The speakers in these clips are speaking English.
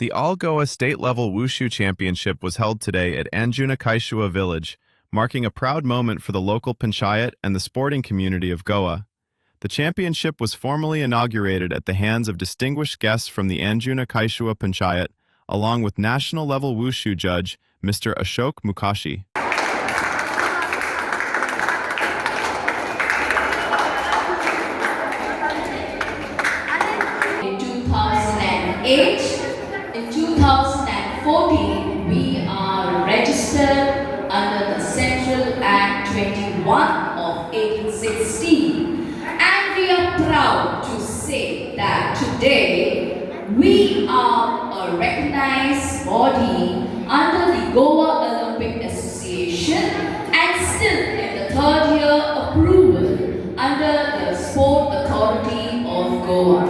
The All-Goa state-level Wushu championship was held today at Anjuna Caisua village, marking a proud moment for the local panchayat and the sporting community of Goa. The championship was formally inaugurated at the hands of distinguished guests from the Anjuna Caisua panchayat, along with national-level Wushu judge, Mr. Ashok Muhkashi. In 2008, in 2014, we are registered under the Central Act 21 of 1816, and we are proud to say that today we are a recognized body under the Goa Olympic Association and still in the third year approval under the Sport Authority of Goa.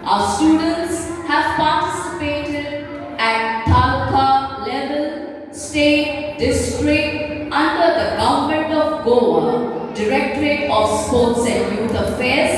Our students have participated at taluka level, state, district under the Government of Goa, Directorate of Sports and Youth Affairs,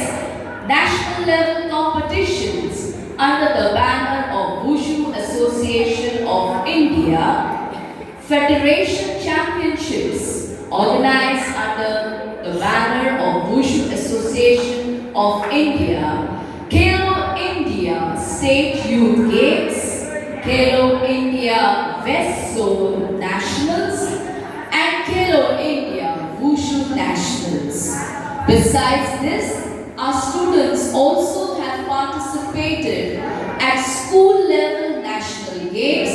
national level competitions under the banner of Wushu Association of India, Federation Championships organized under the banner of Wushu Association of India, India State Youth Games, Kalo India West Zone Nationals, and Kalo India Wushu Nationals. Besides this, our students also have participated at school-level national games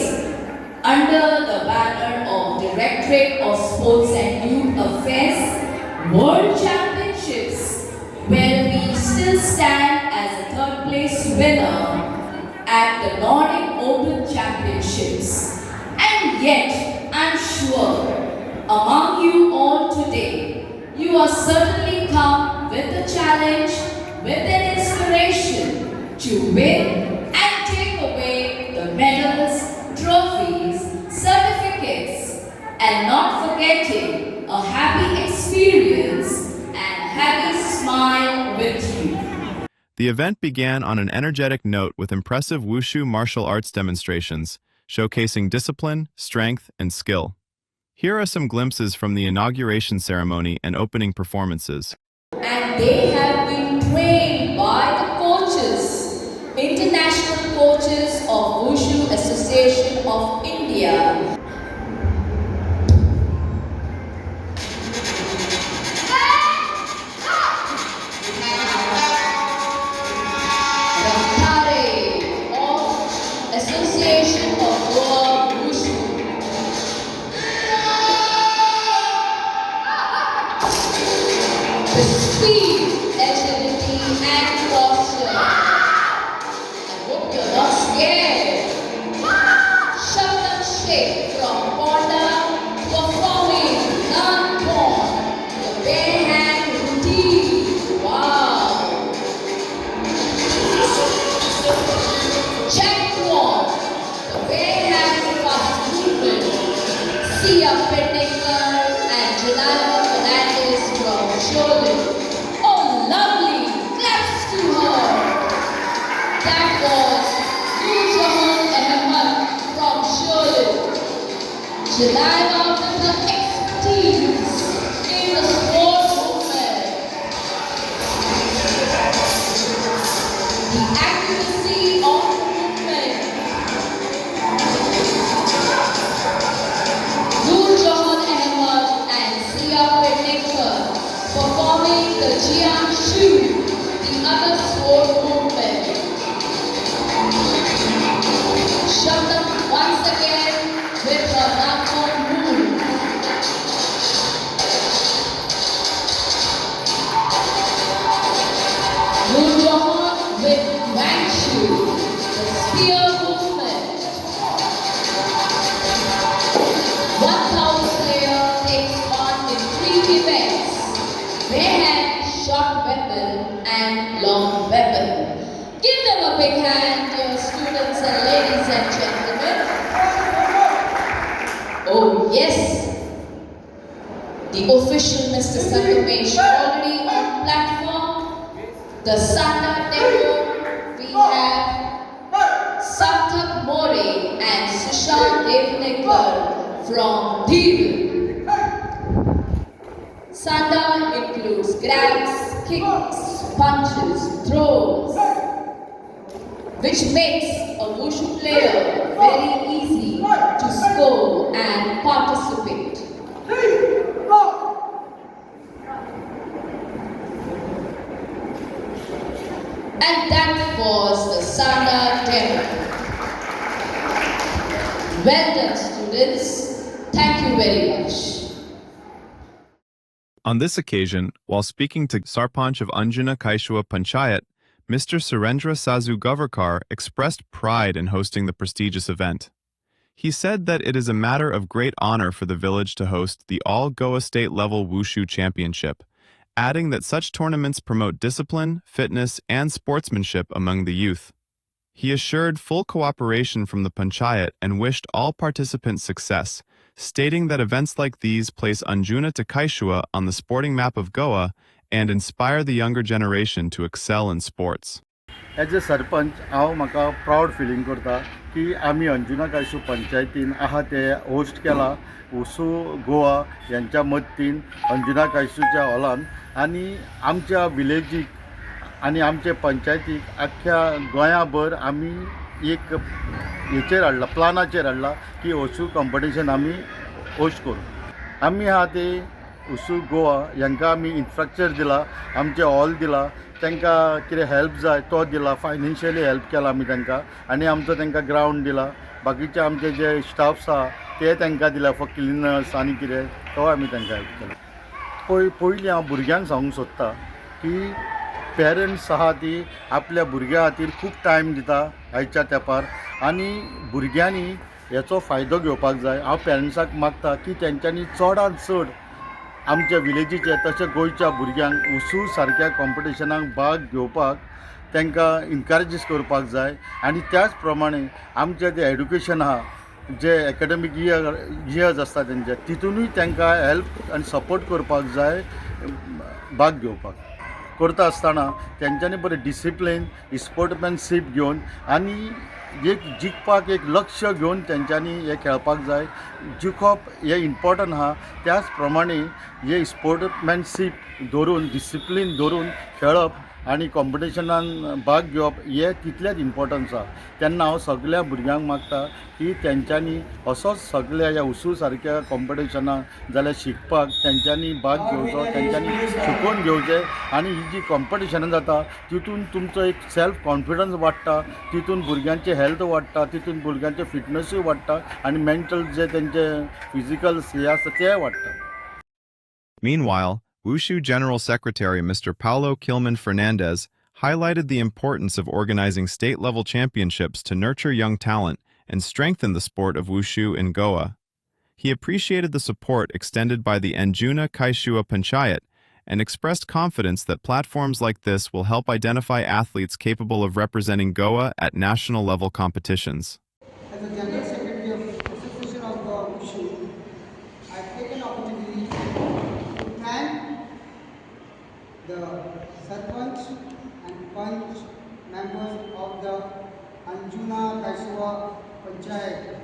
under the banner of Directorate of Sports and Youth Affairs, World Championships, where we still stand as a third place winner at the Nordic Open Championships. And yet, I'm sure among you all today, you are certainly come with a challenge, with an inspiration to win and take away the medals, trophies, certificates, and not forgetting a happy experience and happy smile with you. The event began on an energetic note with impressive Wushu martial arts demonstrations, showcasing discipline, strength, and skill. Here are some glimpses from the inauguration ceremony and opening performances. And they have been trained by the coaches, international coaches of Wushu Association of India. Speed, agility, and posture. I hope you're not scared. Shabdam Sheikh from Paulo performing non-porn, the bare hand routine. Wow. Check one, the bare hand fast movement. Sia Pendinger and Anjuna Fernandes from Paulo. Lovely! Claps to her! That was from Paulo. July after her expertise in the sport movement. The accuracy of the movement. And Sia Pendinger performing the Wushu, the other sport movement. Shabdam once again with her non-porn move. Nurjahan with Wushu, the spear movement. 1,000 player takes part in 3 events. Barehand, short weapon, and long weapon. Give them a big hand, dear students and ladies and gentlemen. Oh yes, the official Mr. Sarpanch already on platform. The Santa Demo, we have Sarthak More and Sushant Devnekar from Div. Sanda includes grabs, kicks, punches, throws, which makes a Wushu player very easy to score and participate. And that was the Sanda demo. Well done, students. Thank you very much. On this occasion, while speaking to Sarpanch of Anjuna Caisua Panchayat, Mr. Surendra Sazu Goverkar expressed pride in hosting the prestigious event. He said that it is a matter of great honor for the village to host the all-Goa state-level Wushu championship, adding that such tournaments promote discipline, fitness, and sportsmanship among the youth. He assured full cooperation from the panchayat and wished all participants success, stating that events like these place Anjuna to Caisua on the sporting map of Goa and inspire the younger generation to excel in sports. As a Sarpanch, I have proud feeling that we Anjuna Caisua Panchayatin host केला Wushu Goa यांच्या मदतीन अंजुना कायसूच्या हॉलान आणि आमच्या विलेजीक आणि आमचे पंचायतीक आख्या गोंयाभर आमी एक हेचेर हाडला प्लानाचेर हाडला की वुशू कॉम्पिटिशन आमी होस्ट करूं. आमी ते वुशू गोवा हांकां आमी इन्फ्रास्ट्रक्चर दिला, आमचे हॉल दिला, तांकां कितें हेल्प जाय तो दिला, फायनान्शियली हेल्प केला आमी तांकां आणि आमचो तांकां ग्रावंड दिला. बाकीचे आमचे जे स्टाफ्स आहा ते तांकां दिला फॉर क्लिनर्स आनी कितें तो आमी तांकां हेल्प केला. पयलीं हांव भुरग्यांक सांगूंक सोदता की पेरंट्स आहा ती आपल्या भुरग्या खातीर खूब टायम दिता आयच्या तेंपार आनी भुरग्यांनी हेचो फायदो घेवपाक जाय. हांव पेरंट्साक मागता की तेंच्यांनी चडांत चड आमच्या विलेजीचे तशें गोंयच्या भुरग्यांक वुशू सारक्या कॉम्पिटिशनाक भाग घेवपाक तांकां इनकरेजीस करपाक जाय आनी त्याच प्रमाणे आमचें जें एड्युकेशन आहा जे एकाडेमीक इयर्स आसता तेंचे तितूनूय तांकां हेल्प आनी सपोर्ट करपाक जाय भाग घेवपाक. करता आसतना तेंच्यांनी बरें डिसिप्लीन स्पोर्ट्समॅनशीप घेवन आनी एक जिखपाक एक लक्ष घेवन तेंच्यांनी हे खेळपाक जाय. जिखप हे इम्पॉर्टंट आहा त्याच प्रमाणे हे स्पोर्ट्समॅनशीप धरून डिसिप्लीन धरून खेळप आनी कॉम्पिटिशनान भाग घेवप हे तितलेंच इम्पॉर्टन्स आहा. तेन्ना हांव सगळ्या भुरग्यांक मागता की तेंच्यांनी असोच सगळ्या ह्या वुशू सारक्या कॉम्पिटिशनाक जाल्यार शिकपाक तेंच्यांनी भाग घेवचो, तेंच्यांनी शिकून घेवचें आनी ही जी कॉम्पिटिशनां जाता तितून तुमचो एक सेल्फ कॉन्फिडन्स वाडटा, तितून भुरग्यांचें हेल्थ वाडटा, तितून भुरग्यांचें फिटनसूय वाडटा आनी मेंटल जे तेंचे फिजिकल हे आसता तें वाडटा. Meanwhile, Wushu General Secretary Mr. Paulo Killman Fernandes highlighted the importance of organizing state-level championships to nurture young talent and strengthen the sport of Wushu in Goa. He appreciated the support extended by the Anjuna Caisua Panchayat and expressed confidence that platforms like this will help identify athletes capable of representing Goa at national-level competitions. As a General Secretary of the Association of Wushu, I take an opportunity to thank the Sarpanch and Panch members of the Anjuna Caisua Panchayat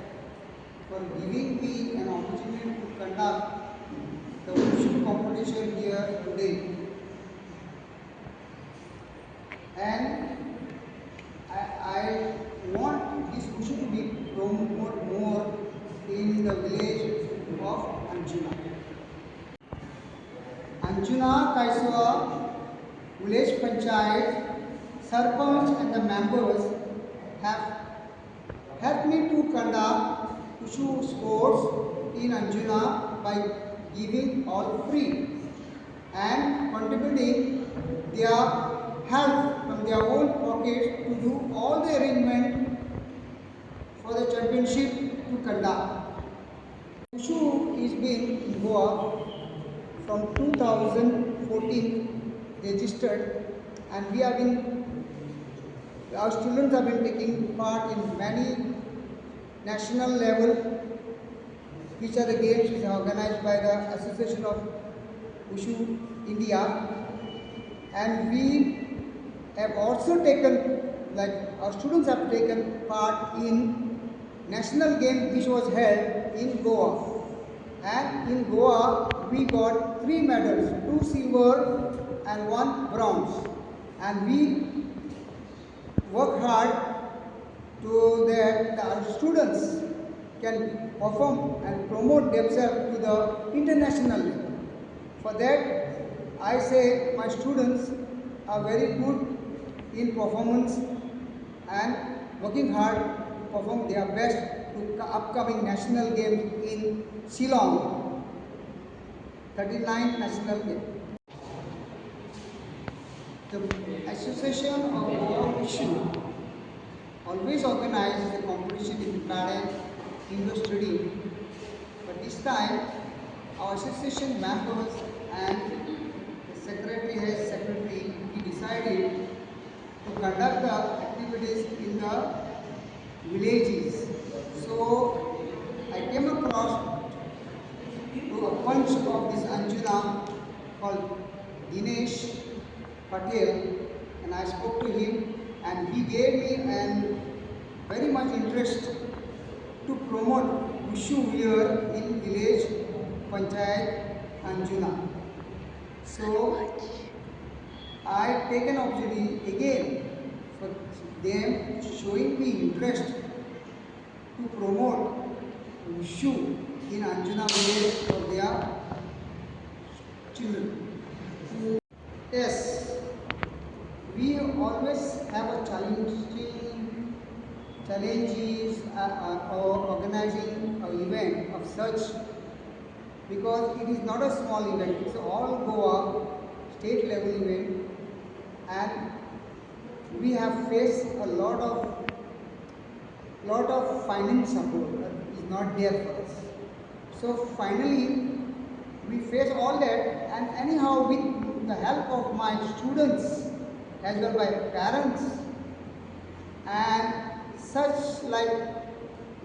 for giving me an opportunity to conduct the Wushu competition here today. And I want this Wushu to be promoted more in the village of Anjuna. Anjuna Caisua Village Panchayat, Sarpanch and the members have helped me to conduct Wushu sports in Anjuna by giving all free and contributing their help from their own pockets to do all the arrangement for the championship to conduct. Wushu is been in Goa from 2014 registered, and we have been, our students have been taking part in many national level, which are the games which are organized by the Association of Wushu India, and we have also taken like our students have taken part in national game which was held in Goa. And in Goa, we got 3 medals, 2 silver and 1 bronze. And we work hard to that our students can perform and promote themselves to the international level. For that, I say my students are very good in performance and working hard to perform their best to upcoming national games in Shillong, 39 national games. The Association of Wushu always organizes a competition in parent indoor stadium, but this time our association members and the secretary, we decided to conduct the activities in the villages. So I came across to a bunch of this Anjuna called Dinesh Patel, and I spoke to him, and he gave me an very much interest to promote Wushu here in village panchayat Anjuna. So I take an opportunity again for them showing me interest to promote Wushu in Anjuna village for their children. Yes, we always have a challenges or organizing an event of such, because it is not a small event, it's all Goa state level event, and we have faced a lot of finance support that is not there for us. So finally we face all that, and anyhow with the help of my students as well by parents and such like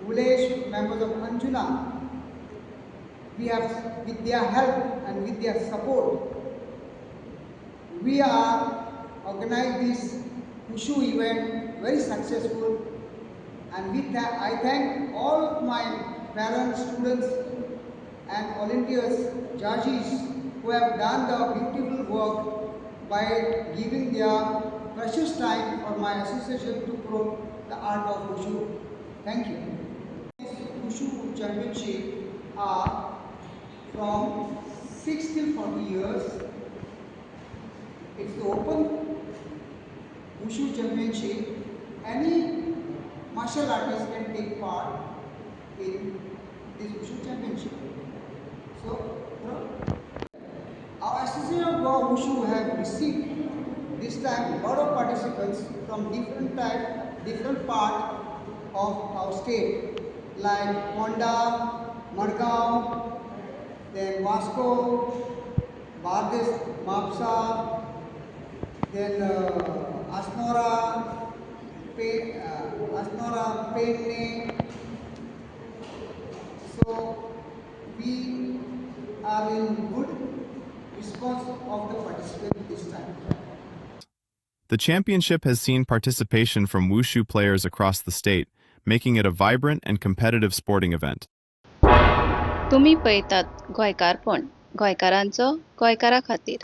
village members of Anjuna, we have, with their help and with their support, we are organized this Wushu event very successful, and I thank all my parents, students and volunteers, judges who have done the beautiful work by giving their precious time for my association to promote the art of Wushu. Thank you. This Wushu championship are from 6 till 40 years. It's the open Wushu championship. Any martial artist can take part in this Wushu championship. So, our Association of Goa Wushu have received this time a lot of participants from different parts of our state, like Honda, Margao, then Vasco, Bardes, Mapsa, then Asnora, Penne. So we are in good response of the participants this time. The championship has seen participation from Wushu players across the state, making it a vibrant and competitive sporting event. तुम्ही पळयतात गोंयकारपण, गोंयकारांचो गोंयकारा खातीर.